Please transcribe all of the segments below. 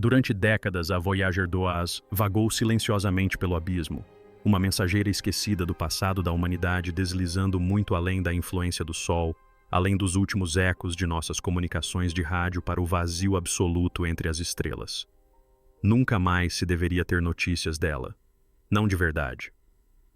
Durante décadas, a Voyager 2 vagou silenciosamente pelo abismo, uma mensageira esquecida do passado da humanidade deslizando muito além da influência do Sol, além dos últimos ecos de nossas comunicações de rádio para o vazio absoluto entre as estrelas. Nunca mais se deveria ter notícias dela. Não de verdade.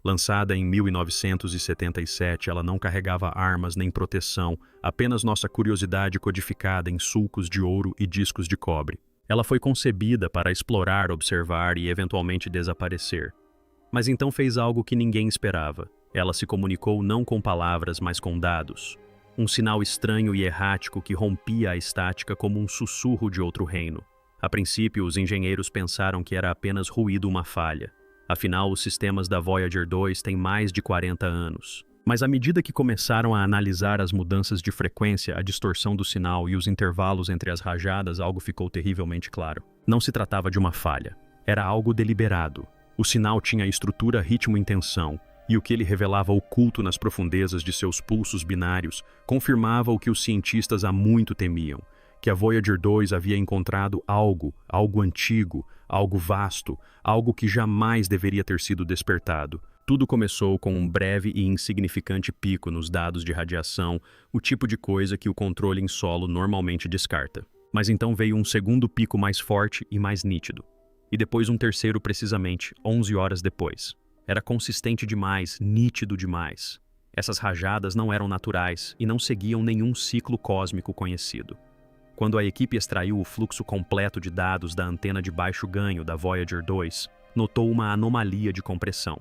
Lançada em 1977, ela não carregava armas nem proteção, apenas nossa curiosidade codificada em sulcos de ouro e discos de cobre. Ela foi concebida para explorar, observar e eventualmente desaparecer. Mas então fez algo que ninguém esperava. Ela se comunicou não com palavras, mas com dados. Um sinal estranho e errático que rompia a estática como um sussurro de outro reino. A princípio, os engenheiros pensaram que era apenas ruído, uma falha. Afinal, os sistemas da Voyager 2 têm mais de 40 anos. Mas à medida que começaram a analisar as mudanças de frequência, a distorção do sinal e os intervalos entre as rajadas, algo ficou terrivelmente claro. Não se tratava de uma falha. Era algo deliberado. O sinal tinha estrutura, ritmo e intenção, e o que ele revelava oculto nas profundezas de seus pulsos binários confirmava o que os cientistas há muito temiam, que a Voyager 2 havia encontrado algo antigo, algo vasto, algo que jamais deveria ter sido despertado. Tudo começou com um breve e insignificante pico nos dados de radiação, o tipo de coisa que o controle em solo normalmente descarta. Mas então veio um segundo pico mais forte e mais nítido. E depois um terceiro precisamente, 11 horas depois. Era consistente demais, nítido demais. Essas rajadas não eram naturais e não seguiam nenhum ciclo cósmico conhecido. Quando a equipe extraiu o fluxo completo de dados da antena de baixo ganho da Voyager 2, notou uma anomalia de compressão.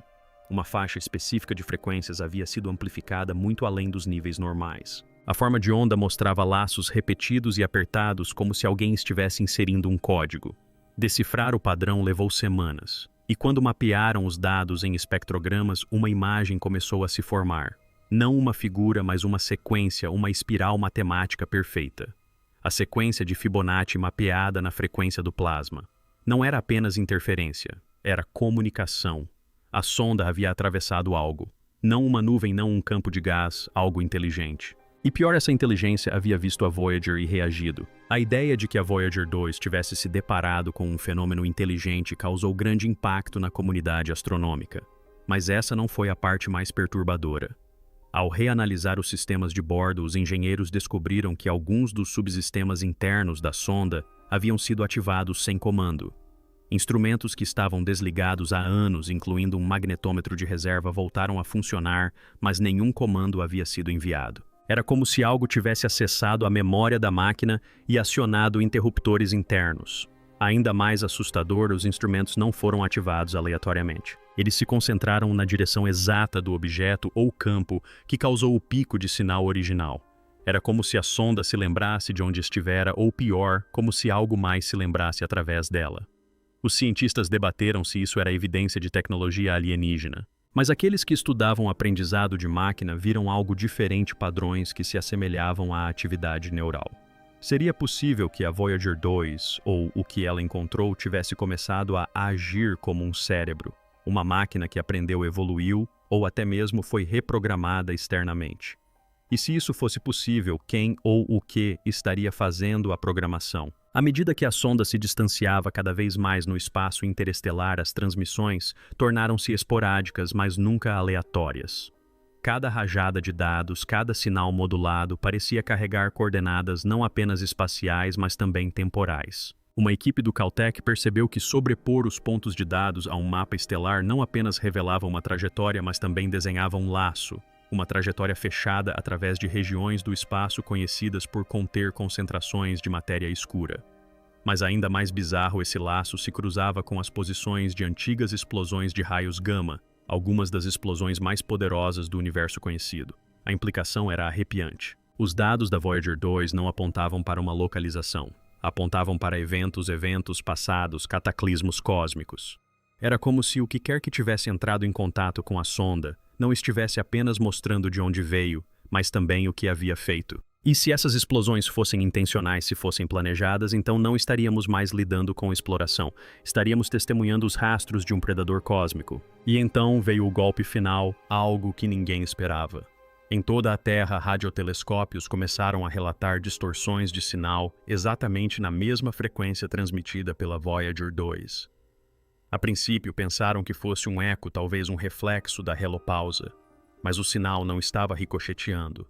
Uma faixa específica de frequências havia sido amplificada muito além dos níveis normais. A forma de onda mostrava laços repetidos e apertados como se alguém estivesse inserindo um código. Decifrar o padrão levou semanas, e quando mapearam os dados em espectrogramas, uma imagem começou a se formar. Não uma figura, mas uma sequência, uma espiral matemática perfeita. A sequência de Fibonacci mapeada na frequência do plasma. Não era apenas interferência, era comunicação. A sonda havia atravessado algo. Não uma nuvem, não um campo de gás, algo inteligente. E pior, essa inteligência havia visto a Voyager e reagido. A ideia de que a Voyager 2 tivesse se deparado com um fenômeno inteligente causou grande impacto na comunidade astronômica. Mas essa não foi a parte mais perturbadora. Ao reanalisar os sistemas de bordo, os engenheiros descobriram que alguns dos subsistemas internos da sonda haviam sido ativados sem comando. Instrumentos que estavam desligados há anos, incluindo um magnetômetro de reserva, voltaram a funcionar, mas nenhum comando havia sido enviado. Era como se algo tivesse acessado a memória da máquina e acionado interruptores internos. Ainda mais assustador, os instrumentos não foram ativados aleatoriamente. Eles se concentraram na direção exata do objeto ou campo que causou o pico de sinal original. Era como se a sonda se lembrasse de onde estivera, ou pior, como se algo mais se lembrasse através dela. Os cientistas debateram se isso era evidência de tecnologia alienígena. Mas aqueles que estudavam aprendizado de máquina viram algo diferente, padrões que se assemelhavam à atividade neural. Seria possível que a Voyager 2, ou o que ela encontrou, tivesse começado a agir como um cérebro, uma máquina que aprendeu, evoluiu, ou até mesmo foi reprogramada externamente. E se isso fosse possível, quem ou o que estaria fazendo a programação? À medida que a sonda se distanciava cada vez mais no espaço interestelar, as transmissões tornaram-se esporádicas, mas nunca aleatórias. Cada rajada de dados, cada sinal modulado parecia carregar coordenadas não apenas espaciais, mas também temporais. Uma equipe do Caltech percebeu que sobrepor os pontos de dados a um mapa estelar não apenas revelava uma trajetória, mas também desenhava um laço. Uma trajetória fechada através de regiões do espaço conhecidas por conter concentrações de matéria escura. Mas ainda mais bizarro, esse laço se cruzava com as posições de antigas explosões de raios gama, algumas das explosões mais poderosas do universo conhecido. A implicação era arrepiante. Os dados da Voyager 2 não apontavam para uma localização. Apontavam para eventos passados, cataclismos cósmicos. Era como se o que quer que tivesse entrado em contato com a sonda não estivesse apenas mostrando de onde veio, mas também o que havia feito. E se essas explosões fossem intencionais, se fossem planejadas, então não estaríamos mais lidando com exploração. Estaríamos testemunhando os rastros de um predador cósmico. E então veio o golpe final, algo que ninguém esperava. Em toda a Terra, radiotelescópios começaram a relatar distorções de sinal exatamente na mesma frequência transmitida pela Voyager 2. A princípio, pensaram que fosse um eco, talvez um reflexo da helopausa, mas o sinal não estava ricocheteando.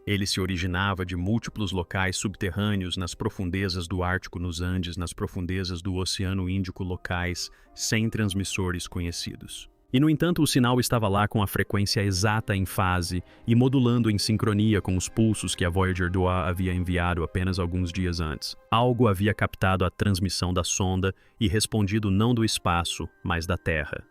Ele se originava de múltiplos locais subterrâneos nas profundezas do Ártico, nos Andes, nas profundezas do Oceano Índico, locais sem transmissores conhecidos. E, no entanto, o sinal estava lá com a frequência exata em fase e modulando em sincronia com os pulsos que a Voyager 2 havia enviado apenas alguns dias antes. Algo havia captado a transmissão da sonda e respondido não do espaço, mas da Terra.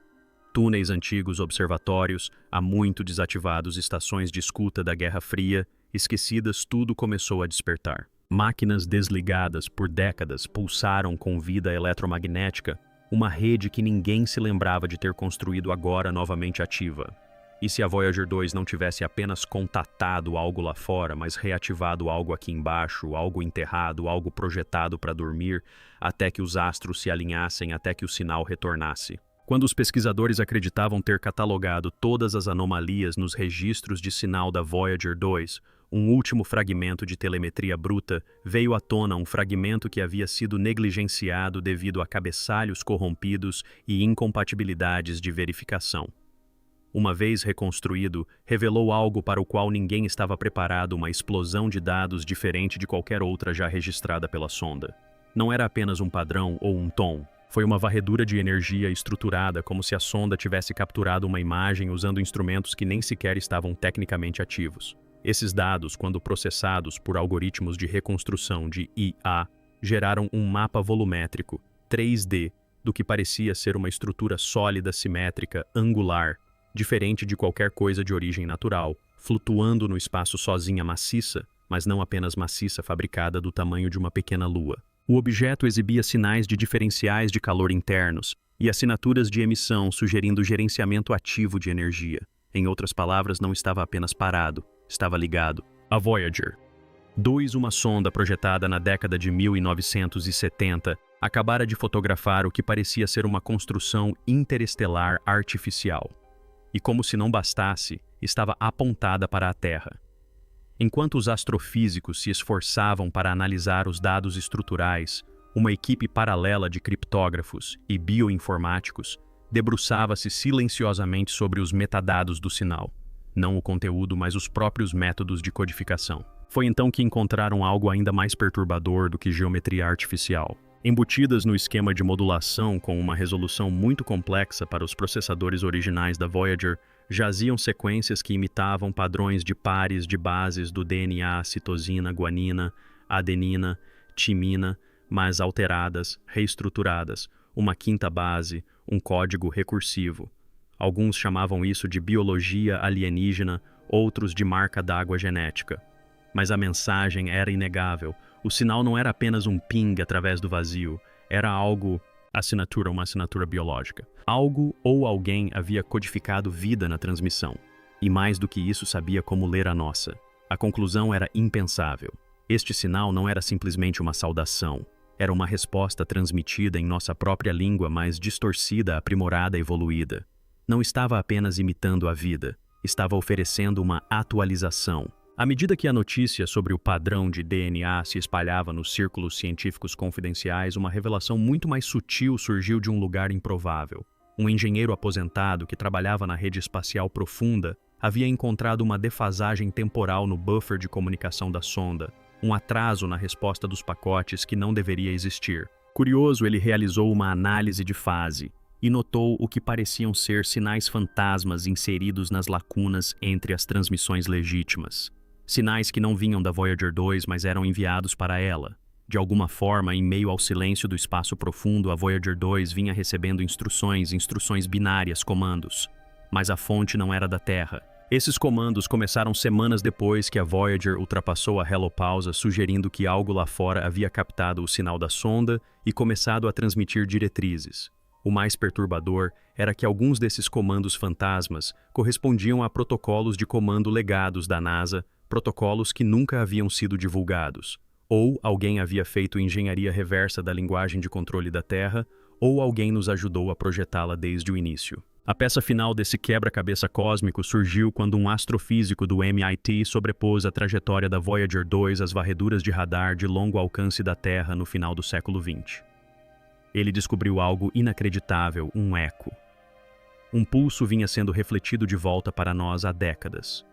Túneis antigos, observatórios, há muito desativados, estações de escuta da Guerra Fria, esquecidas, tudo começou a despertar. Máquinas desligadas por décadas pulsaram com vida eletromagnética, uma rede que ninguém se lembrava de ter construído agora novamente ativa. E se a Voyager 2 não tivesse apenas contatado algo lá fora, mas reativado algo aqui embaixo, algo enterrado, algo projetado para dormir, até que os astros se alinhassem, até que o sinal retornasse? Quando os pesquisadores acreditavam ter catalogado todas as anomalias nos registros de sinal da Voyager 2, um último fragmento de telemetria bruta veio à tona, um fragmento que havia sido negligenciado devido a cabeçalhos corrompidos e incompatibilidades de verificação. Uma vez reconstruído, revelou algo para o qual ninguém estava preparado, uma explosão de dados diferente de qualquer outra já registrada pela sonda. Não era apenas um padrão ou um tom. Foi uma varredura de energia estruturada, como se a sonda tivesse capturado uma imagem usando instrumentos que nem sequer estavam tecnicamente ativos. Esses dados, quando processados por algoritmos de reconstrução de IA, geraram um mapa volumétrico, 3D, do que parecia ser uma estrutura sólida, simétrica, angular, diferente de qualquer coisa de origem natural, flutuando no espaço sozinha, maciça, mas não apenas maciça, fabricada do tamanho de uma pequena lua. O objeto exibia sinais de diferenciais de calor internos e assinaturas de emissão, sugerindo gerenciamento ativo de energia. Em outras palavras, não estava apenas parado, estava ligado. A Voyager 2, uma sonda projetada na década de 1970, acabara de fotografar o que parecia ser uma construção interestelar artificial. E como se não bastasse, estava apontada para a Terra. Enquanto os astrofísicos se esforçavam para analisar os dados estruturais, uma equipe paralela de criptógrafos e bioinformáticos debruçava-se silenciosamente sobre os metadados do sinal. Não o conteúdo, mas os próprios métodos de codificação. Foi então que encontraram algo ainda mais perturbador do que geometria artificial. Embutidas no esquema de modulação com uma resolução muito complexa para os processadores originais da Voyager, jaziam sequências que imitavam padrões de pares de bases do DNA, citosina, guanina, adenina, timina, mas alteradas, reestruturadas, uma quinta base, um código recursivo. Alguns chamavam isso de biologia alienígena, outros de marca d'água genética. Mas a mensagem era inegável. O sinal não era apenas um ping através do vazio, era algo, uma assinatura biológica. Algo ou alguém havia codificado vida na transmissão. E mais do que isso, sabia como ler a nossa. A conclusão era impensável. Este sinal não era simplesmente uma saudação. Era uma resposta transmitida em nossa própria língua, mas distorcida, aprimorada, evoluída. Não estava apenas imitando a vida, estava oferecendo uma atualização. À medida que a notícia sobre o padrão de DNA se espalhava nos círculos científicos confidenciais, uma revelação muito mais sutil surgiu de um lugar improvável. Um engenheiro aposentado que trabalhava na rede espacial profunda havia encontrado uma defasagem temporal no buffer de comunicação da sonda, um atraso na resposta dos pacotes que não deveria existir. Curioso, ele realizou uma análise de fase e notou o que pareciam ser sinais fantasmas inseridos nas lacunas entre as transmissões legítimas. Sinais que não vinham da Voyager 2, mas eram enviados para ela. De alguma forma, em meio ao silêncio do espaço profundo, a Voyager 2 vinha recebendo instruções binárias, comandos. Mas a fonte não era da Terra. Esses comandos começaram semanas depois que a Voyager ultrapassou a helopausa, sugerindo que algo lá fora havia captado o sinal da sonda e começado a transmitir diretrizes. O mais perturbador era que alguns desses comandos fantasmas correspondiam a protocolos de comando legados da NASA, protocolos que nunca haviam sido divulgados. Ou alguém havia feito engenharia reversa da linguagem de controle da Terra, ou alguém nos ajudou a projetá-la desde o início. A peça final desse quebra-cabeça cósmico surgiu quando um astrofísico do MIT sobrepôs a trajetória da Voyager 2 às varreduras de radar de longo alcance da Terra no final do século XX. Ele descobriu algo inacreditável, um eco. Um pulso vinha sendo refletido de volta para nós há décadas,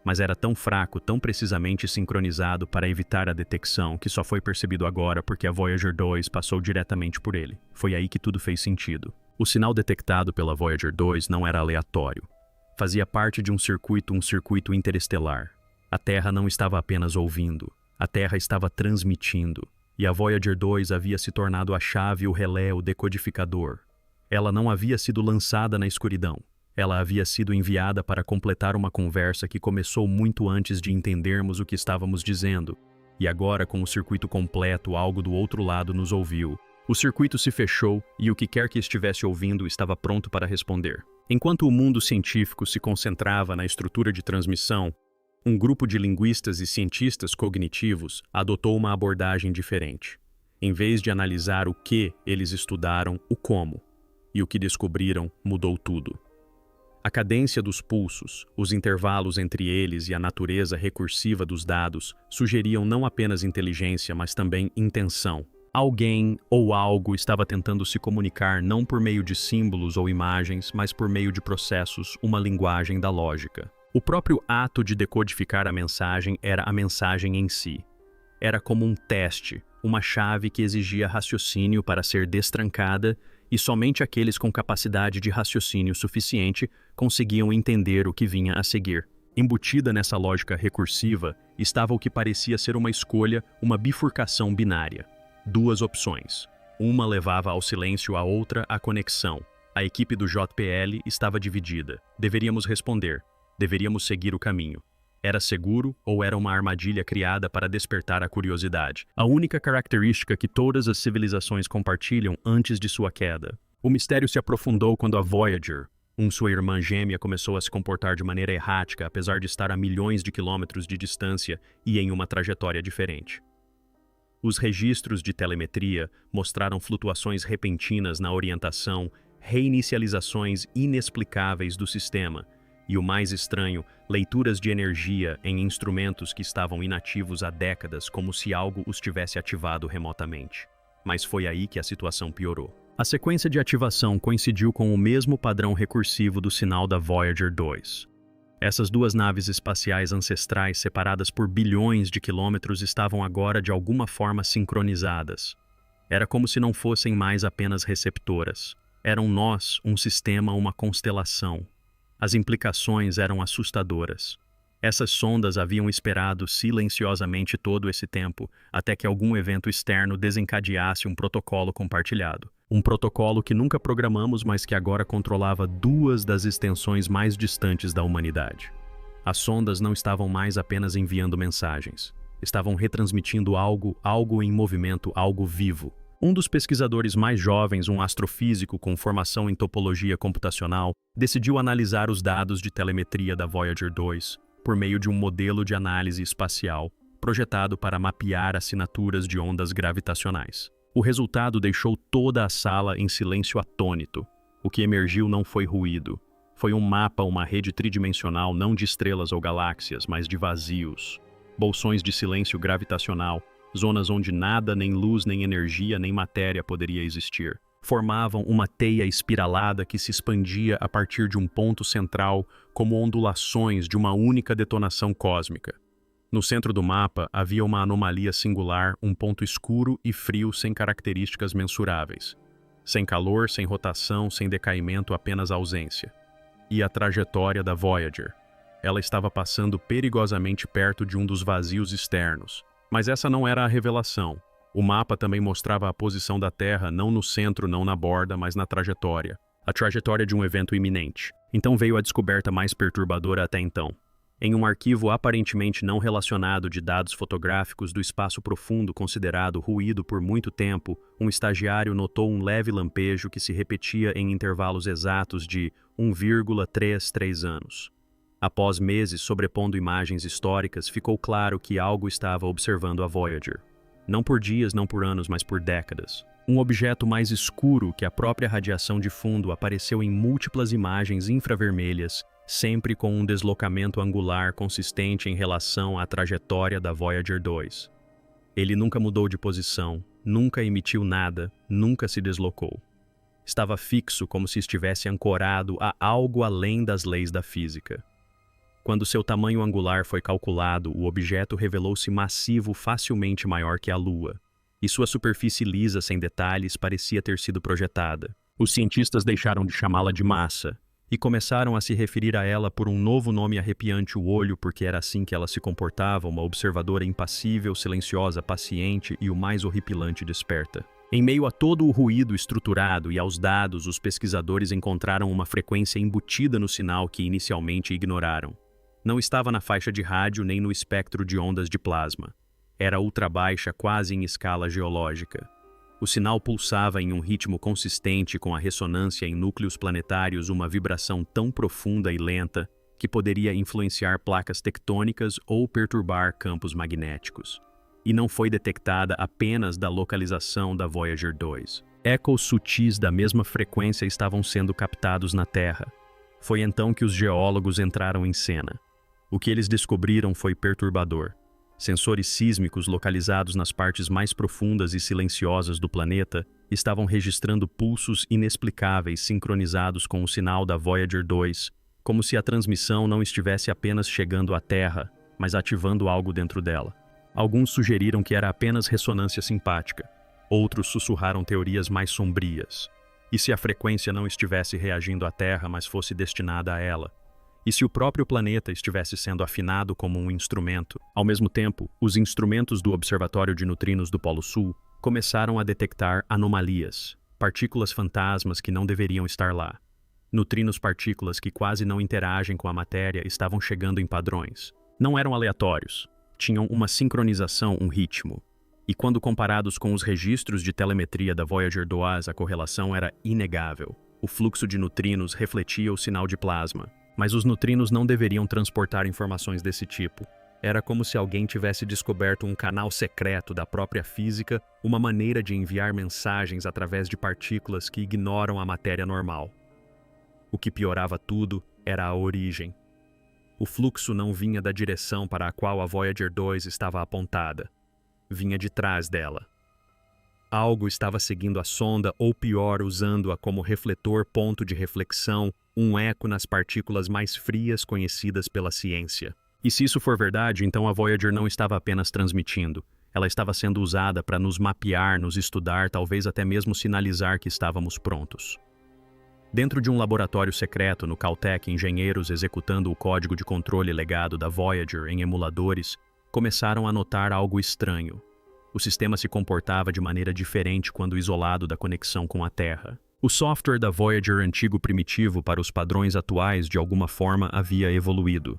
mas era tão fraco, tão precisamente sincronizado para evitar a detecção que só foi percebido agora porque a Voyager 2 passou diretamente por ele. Foi aí que tudo fez sentido. O sinal detectado pela Voyager 2 não era aleatório. Fazia parte de um circuito interestelar. A Terra não estava apenas ouvindo, a Terra estava transmitindo, e a Voyager 2 havia se tornado a chave, o relé, o decodificador. Ela não havia sido lançada na escuridão. Ela havia sido enviada para completar uma conversa que começou muito antes de entendermos o que estávamos dizendo. E agora, com o circuito completo, algo do outro lado nos ouviu. O circuito se fechou e o que quer que estivesse ouvindo estava pronto para responder. Enquanto o mundo científico se concentrava na estrutura de transmissão, um grupo de linguistas e cientistas cognitivos adotou uma abordagem diferente. Em vez de analisar o que, eles estudaram o como. E o que descobriram mudou tudo. A cadência dos pulsos, os intervalos entre eles e a natureza recursiva dos dados sugeriam não apenas inteligência, mas também intenção. Alguém ou algo estava tentando se comunicar não por meio de símbolos ou imagens, mas por meio de processos, uma linguagem da lógica. O próprio ato de decodificar a mensagem era a mensagem em si. Era como um teste, uma chave que exigia raciocínio para ser destrancada, e somente aqueles com capacidade de raciocínio suficiente conseguiam entender o que vinha a seguir. Embutida nessa lógica recursiva estava o que parecia ser uma escolha, uma bifurcação binária. Duas opções. Uma levava ao silêncio, a outra à conexão. A equipe do JPL estava dividida. Deveríamos responder. Deveríamos seguir o caminho. Era seguro ou era uma armadilha criada para despertar a curiosidade? A única característica que todas as civilizações compartilham antes de sua queda. O mistério se aprofundou quando a Voyager, sua irmã gêmea, começou a se comportar de maneira errática, apesar de estar a milhões de quilômetros de distância e em uma trajetória diferente. Os registros de telemetria mostraram flutuações repentinas na orientação, reinicializações inexplicáveis do sistema e, o mais estranho, leituras de energia em instrumentos que estavam inativos há décadas, como se algo os tivesse ativado remotamente. Mas foi aí que a situação piorou. A sequência de ativação coincidiu com o mesmo padrão recursivo do sinal da Voyager 2. Essas duas naves espaciais ancestrais, separadas por bilhões de quilômetros, estavam agora de alguma forma sincronizadas. Era como se não fossem mais apenas receptoras. Eram nós, um sistema, uma constelação. As implicações eram assustadoras. Essas sondas haviam esperado silenciosamente todo esse tempo, até que algum evento externo desencadeasse um protocolo compartilhado. Um protocolo que nunca programamos, mas que agora controlava duas das extensões mais distantes da humanidade. As sondas não estavam mais apenas enviando mensagens. Estavam retransmitindo algo em movimento, algo vivo. Um dos pesquisadores mais jovens, um astrofísico com formação em topologia computacional, decidiu analisar os dados de telemetria da Voyager 2 por meio de um modelo de análise espacial projetado para mapear assinaturas de ondas gravitacionais. O resultado deixou toda a sala em silêncio atônito. O que emergiu não foi ruído. Foi um mapa, uma rede tridimensional não de estrelas ou galáxias, mas de vazios. Bolsões de silêncio gravitacional, zonas onde nada, nem luz, nem energia, nem matéria poderia existir. Formavam uma teia espiralada que se expandia a partir de um ponto central, como ondulações de uma única detonação cósmica. No centro do mapa havia uma anomalia singular, um ponto escuro e frio sem características mensuráveis. Sem calor, sem rotação, sem decaimento, apenas ausência. E a trajetória da Voyager. Ela estava passando perigosamente perto de um dos vazios externos. Mas essa não era a revelação. O mapa também mostrava a posição da Terra não no centro, não na borda, mas na trajetória. A trajetória de um evento iminente. Então veio a descoberta mais perturbadora até então. Em um arquivo aparentemente não relacionado de dados fotográficos do espaço profundo considerado ruído por muito tempo, um estagiário notou um leve lampejo que se repetia em intervalos exatos de 1,33 anos. Após meses sobrepondo imagens históricas, ficou claro que algo estava observando a Voyager. Não por dias, não por anos, mas por décadas. Um objeto mais escuro que a própria radiação de fundo apareceu em múltiplas imagens infravermelhas, sempre com um deslocamento angular consistente em relação à trajetória da Voyager 2. Ele nunca mudou de posição, nunca emitiu nada, nunca se deslocou. Estava fixo como se estivesse ancorado a algo além das leis da física. Quando seu tamanho angular foi calculado, o objeto revelou-se massivo, facilmente maior que a Lua, e sua superfície lisa sem detalhes parecia ter sido projetada. Os cientistas deixaram de chamá-la de massa e começaram a se referir a ela por um novo nome arrepiante o olho, porque era assim que ela se comportava, uma observadora impassível, silenciosa, paciente e o mais horripilante desperta. Em meio a todo o ruído estruturado e aos dados, os pesquisadores encontraram uma frequência embutida no sinal que inicialmente ignoraram. Não estava na faixa de rádio nem no espectro de ondas de plasma. Era ultrabaixa, quase em escala geológica. O sinal pulsava em um ritmo consistente com a ressonância em núcleos planetários, uma vibração tão profunda e lenta que poderia influenciar placas tectônicas ou perturbar campos magnéticos. E não foi detectada apenas da localização da Voyager 2. Ecos sutis da mesma frequência estavam sendo captados na Terra. Foi então que os geólogos entraram em cena. O que eles descobriram foi perturbador. Sensores sísmicos localizados nas partes mais profundas e silenciosas do planeta estavam registrando pulsos inexplicáveis sincronizados com o sinal da Voyager 2, como se a transmissão não estivesse apenas chegando à Terra, mas ativando algo dentro dela. Alguns sugeriram que era apenas ressonância simpática. Outros sussurraram teorias mais sombrias. E se a frequência não estivesse reagindo à Terra, mas fosse destinada a ela? E se o próprio planeta estivesse sendo afinado como um instrumento? Ao mesmo tempo, os instrumentos do Observatório de Neutrinos do Polo Sul começaram a detectar anomalias, partículas fantasmas que não deveriam estar lá. Neutrinos-partículas que quase não interagem com a matéria estavam chegando em padrões. Não eram aleatórios, tinham uma sincronização, um ritmo. E quando comparados com os registros de telemetria da Voyager 2, a correlação era inegável. O fluxo de neutrinos refletia o sinal de plasma. Mas os neutrinos não deveriam transportar informações desse tipo. Era como se alguém tivesse descoberto um canal secreto da própria física, uma maneira de enviar mensagens através de partículas que ignoram a matéria normal. O que piorava tudo era a origem. O fluxo não vinha da direção para a qual a Voyager 2 estava apontada. Vinha de trás dela. Algo estava seguindo a sonda, ou pior, usando-a como refletor, ponto de reflexão, um eco nas partículas mais frias conhecidas pela ciência. E se isso for verdade, então a Voyager não estava apenas transmitindo. Ela estava sendo usada para nos mapear, nos estudar, talvez até mesmo sinalizar que estávamos prontos. Dentro de um laboratório secreto no Caltech, engenheiros executando o código de controle legado da Voyager em emuladores começaram a notar algo estranho. O sistema se comportava de maneira diferente quando isolado da conexão com a Terra. O software da Voyager antigo primitivo para os padrões atuais de alguma forma havia evoluído.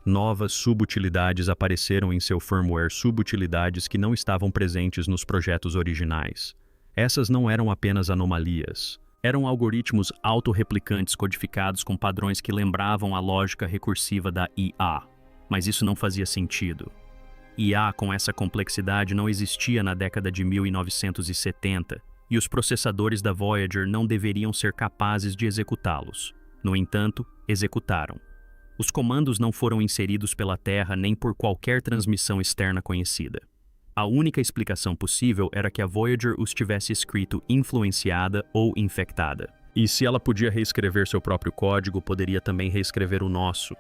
Novas subutilidades apareceram em seu firmware, subutilidades que não estavam presentes nos projetos originais. Essas não eram apenas anomalias. Eram algoritmos autorreplicantes codificados com padrões que lembravam a lógica recursiva da IA. Mas isso não fazia sentido. IA com essa complexidade não existia na década de 1970, e os processadores da Voyager não deveriam ser capazes de executá-los. No entanto, executaram. Os comandos não foram inseridos pela Terra nem por qualquer transmissão externa conhecida. A única explicação possível era que a Voyager os tivesse escrito influenciada ou infectada. E se ela podia reescrever seu próprio código, poderia também reescrever o nosso.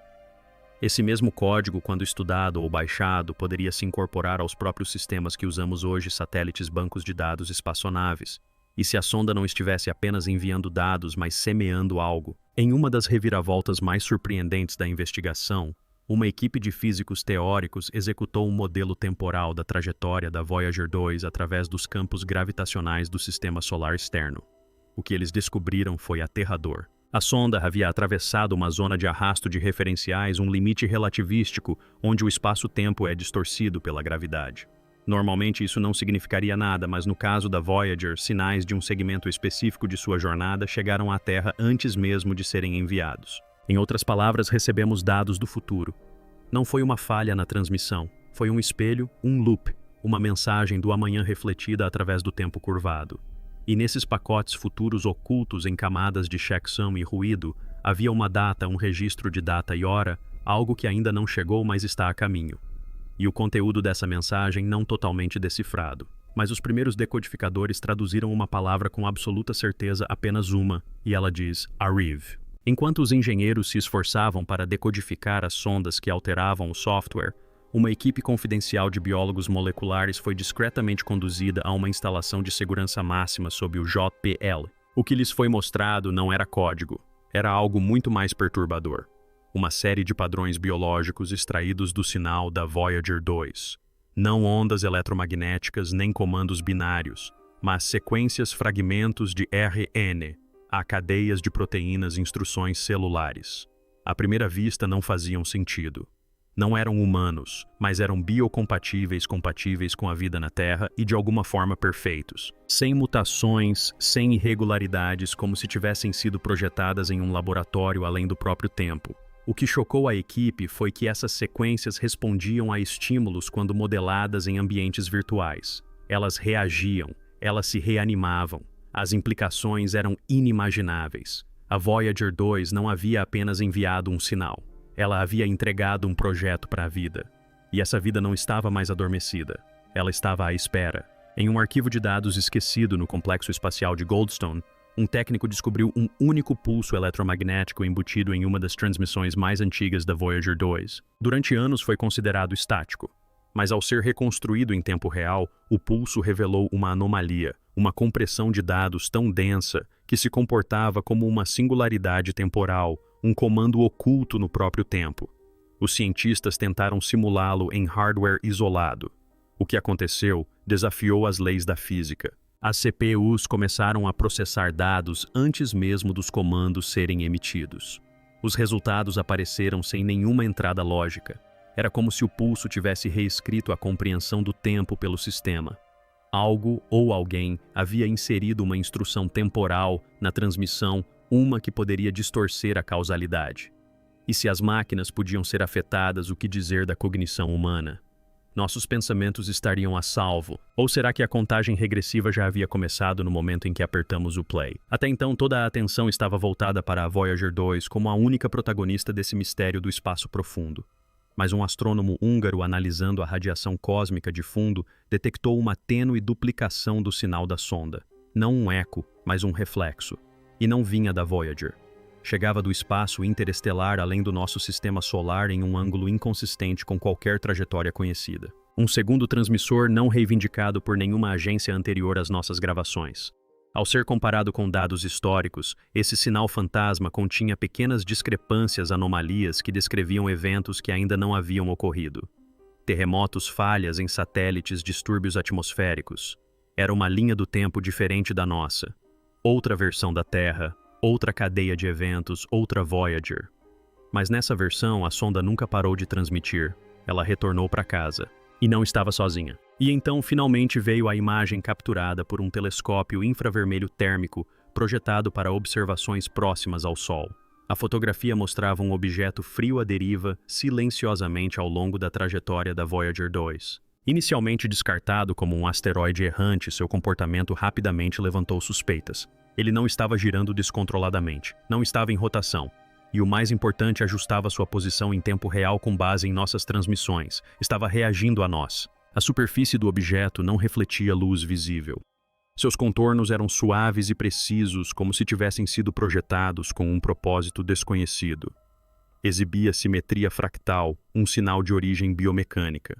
Esse mesmo código, quando estudado ou baixado, poderia se incorporar aos próprios sistemas que usamos hoje, satélites, bancos de dados, espaçonaves. E se a sonda não estivesse apenas enviando dados, mas semeando algo? Em uma das reviravoltas mais surpreendentes da investigação, uma equipe de físicos teóricos executou um modelo temporal da trajetória da Voyager 2 através dos campos gravitacionais do sistema solar externo. O que eles descobriram foi aterrador. A sonda havia atravessado uma zona de arrasto de referenciais, um limite relativístico, onde o espaço-tempo é distorcido pela gravidade. Normalmente isso não significaria nada, mas no caso da Voyager, sinais de um segmento específico de sua jornada chegaram à Terra antes mesmo de serem enviados. Em outras palavras, recebemos dados do futuro. Não foi uma falha na transmissão, foi um espelho, um loop, uma mensagem do amanhã refletida através do tempo curvado. E nesses pacotes futuros ocultos em camadas de checksum e ruído, havia uma data, um registro de data e hora, algo que ainda não chegou, mas está a caminho. E o conteúdo dessa mensagem não totalmente decifrado. Mas os primeiros decodificadores traduziram uma palavra com absoluta certeza, apenas uma, e ela diz Arrive. Enquanto os engenheiros se esforçavam para decodificar as sondas que alteravam o software, uma equipe confidencial de biólogos moleculares foi discretamente conduzida a uma instalação de segurança máxima sob o JPL. O que lhes foi mostrado não era código, era algo muito mais perturbador. Uma série de padrões biológicos extraídos do sinal da Voyager 2. Não ondas eletromagnéticas nem comandos binários, mas sequências fragmentos de RN, a cadeias de proteínas e instruções celulares. À primeira vista não faziam sentido. Não eram humanos, mas eram biocompatíveis, compatíveis com a vida na Terra e de alguma forma perfeitos. Sem mutações, sem irregularidades, como se tivessem sido projetadas em um laboratório além do próprio tempo. O que chocou a equipe foi que essas sequências respondiam a estímulos quando modeladas em ambientes virtuais. Elas reagiam, elas se reanimavam. As implicações eram inimagináveis. A Voyager 2 não havia apenas enviado um sinal. Ela havia entregado um projeto para a vida. E essa vida não estava mais adormecida. Ela estava à espera. Em um arquivo de dados esquecido no complexo espacial de Goldstone, um técnico descobriu um único pulso eletromagnético embutido em uma das transmissões mais antigas da Voyager 2. Durante anos foi considerado estático, mas ao ser reconstruído em tempo real, o pulso revelou uma anomalia, uma compressão de dados tão densa que se comportava como uma singularidade temporal, um comando oculto no próprio tempo. Os cientistas tentaram simulá-lo em hardware isolado. O que aconteceu desafiou as leis da física. As CPUs começaram a processar dados antes mesmo dos comandos serem emitidos. Os resultados apareceram sem nenhuma entrada lógica. Era como se o pulso tivesse reescrito a compreensão do tempo pelo sistema. Algo ou alguém havia inserido uma instrução temporal na transmissão, uma que poderia distorcer a causalidade. E se as máquinas podiam ser afetadas, o que dizer da cognição humana? Nossos pensamentos estariam a salvo? Ou será que a contagem regressiva já havia começado no momento em que apertamos o play? Até então, toda a atenção estava voltada para a Voyager 2 como a única protagonista desse mistério do espaço profundo. Mas um astrônomo húngaro analisando a radiação cósmica de fundo detectou uma tênue duplicação do sinal da sonda. Não um eco, mas um reflexo. E não vinha da Voyager. Chegava do espaço interestelar além do nosso sistema solar em um ângulo inconsistente com qualquer trajetória conhecida. Um segundo transmissor não reivindicado por nenhuma agência anterior às nossas gravações. Ao ser comparado com dados históricos, esse sinal fantasma continha pequenas discrepâncias, anomalias que descreviam eventos que ainda não haviam ocorrido. Terremotos, falhas em satélites, distúrbios atmosféricos. Era uma linha do tempo diferente da nossa. Outra versão da Terra, outra cadeia de eventos, outra Voyager. Mas nessa versão, a sonda nunca parou de transmitir. Ela retornou para casa. E não estava sozinha. E então, finalmente, veio a imagem capturada por um telescópio infravermelho térmico projetado para observações próximas ao Sol. A fotografia mostrava um objeto frio à deriva silenciosamente ao longo da trajetória da Voyager 2. Inicialmente descartado como um asteroide errante, seu comportamento rapidamente levantou suspeitas. Ele não estava girando descontroladamente, não estava em rotação. E o mais importante, ajustava sua posição em tempo real com base em nossas transmissões. Estava reagindo a nós. A superfície do objeto não refletia luz visível. Seus contornos eram suaves e precisos, como se tivessem sido projetados com um propósito desconhecido. Exibia simetria fractal, um sinal de origem biomecânica.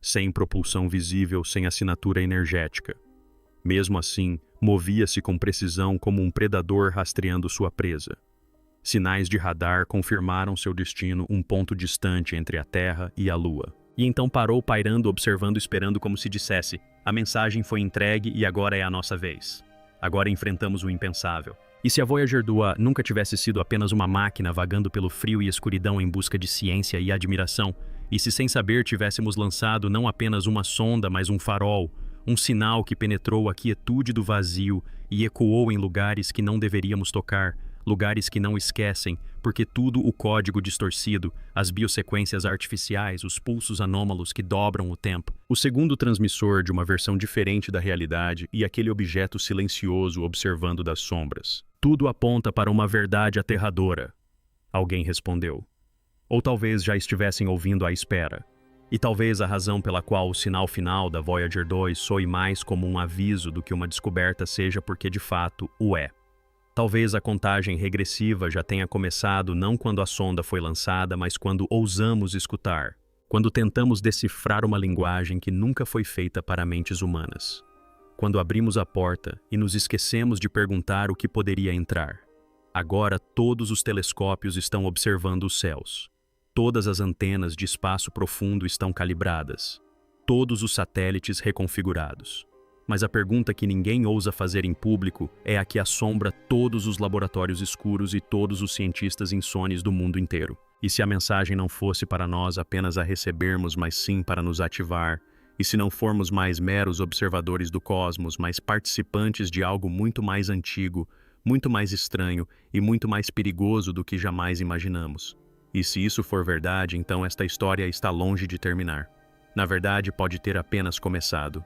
Sem propulsão visível, sem assinatura energética. Mesmo assim, movia-se com precisão como um predador rastreando sua presa. Sinais de radar confirmaram seu destino, um ponto distante entre a Terra e a Lua. E então parou pairando, observando, esperando, como se dissesse: a mensagem foi entregue e agora é a nossa vez. Agora enfrentamos o impensável. E se a Voyager 2 nunca tivesse sido apenas uma máquina vagando pelo frio e escuridão em busca de ciência e admiração? E se sem saber tivéssemos lançado não apenas uma sonda, mas um farol, um sinal que penetrou a quietude do vazio e ecoou em lugares que não deveríamos tocar, lugares que não esquecem, porque tudo o código distorcido, as biosequências artificiais, os pulsos anômalos que dobram o tempo. O segundo transmissor de uma versão diferente da realidade e aquele objeto silencioso observando das sombras. Tudo aponta para uma verdade aterradora. Alguém respondeu. Ou talvez já estivessem ouvindo à espera. E talvez a razão pela qual o sinal final da Voyager 2 soe mais como um aviso do que uma descoberta seja porque de fato o é. Talvez a contagem regressiva já tenha começado não quando a sonda foi lançada, mas quando ousamos escutar, quando tentamos decifrar uma linguagem que nunca foi feita para mentes humanas, quando abrimos a porta e nos esquecemos de perguntar o que poderia entrar. Agora todos os telescópios estão observando os céus. Todas as antenas de espaço profundo estão calibradas. Todos os satélites reconfigurados. Mas a pergunta que ninguém ousa fazer em público é a que assombra todos os laboratórios escuros e todos os cientistas insones do mundo inteiro. E se a mensagem não fosse para nós apenas a recebermos, mas sim para nos ativar? E se não formos mais meros observadores do cosmos, mas participantes de algo muito mais antigo, muito mais estranho e muito mais perigoso do que jamais imaginamos? E se isso for verdade, então esta história está longe de terminar. Na verdade, pode ter apenas começado.